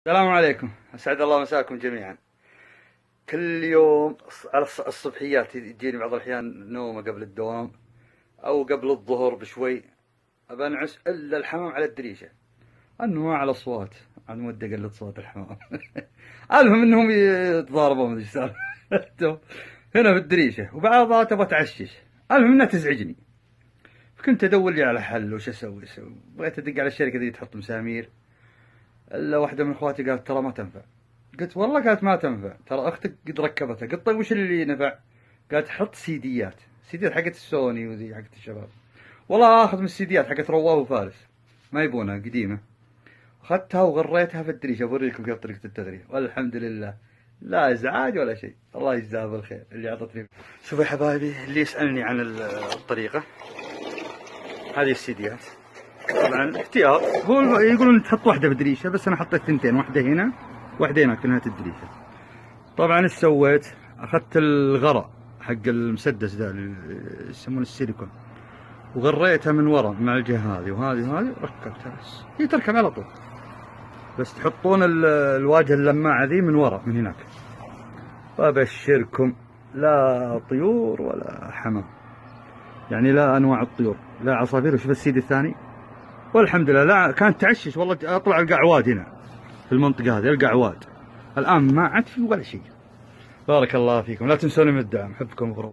السلام عليكم، أسعد الله مساكم جميعا. كل يوم على الصبحيات يجيني بعض الأحيان نومة قبل الدوام أو قبل الظهر بشوي، أبى أنعس إلا الحمام على الدريشة. أنواع الأصوات، عن مدة قلت صوت الحمام. المهم إنهم يتضاربوا ما أدري إيش سالفتهم هنا في الدريشة، وبعضها تبغى تعشش. المهم إنها تزعجني، فكنت أدور لي على حل وش أسوي. بغيت أدق على الشركة ذي تحط مسامير، الا واحده من اخواتي قالت ترى ما تنفع. قلت والله، قالت ما تنفع، ترى اختك قد ركبتها. قلت طيب وش اللي نفع؟ قالت حط سيديات حقت السوني وذي حقت الشباب. والله اخذ من السيديات حقت رواه وفارس، ما يبونها قديمه. اخذتها وغريتها في الدريشه، بوريكم كيف طريقه التغريه، والحمد لله لا ازعاج ولا شيء. الله يجزاه بالخير اللي عطتني. شوفوا يا حبايبي، اللي يسالني عن الطريقه، هذه السيديات طبعا احتياط. هو يقولون تحط واحده في الدريشه، بس انا حطيت ثنتين، واحده هنا واحده هناك في نهايه الدريشه. طبعا ايش سويت؟ اخذت الغراء حق المسدس ذا اللي يسمونه السيليكون، وغريتها من ورا مع الجهه هذه وهذه وركبتها. بس هي تركب على طول، بس تحطون الواجهه اللماعه ذي من ورا من هناك. وابشركم لا طيور ولا حمام، يعني لا انواع الطيور، لا عصافير. وشوف السيد الثاني، والحمد لله لا كانت تعشش. والله اطلع القى عواد هنا في المنطقه هذه، القى عواد. الان ما عاد في ولا شيء. بارك الله فيكم، لا تنسوني من الدعم، حبكم وغروب.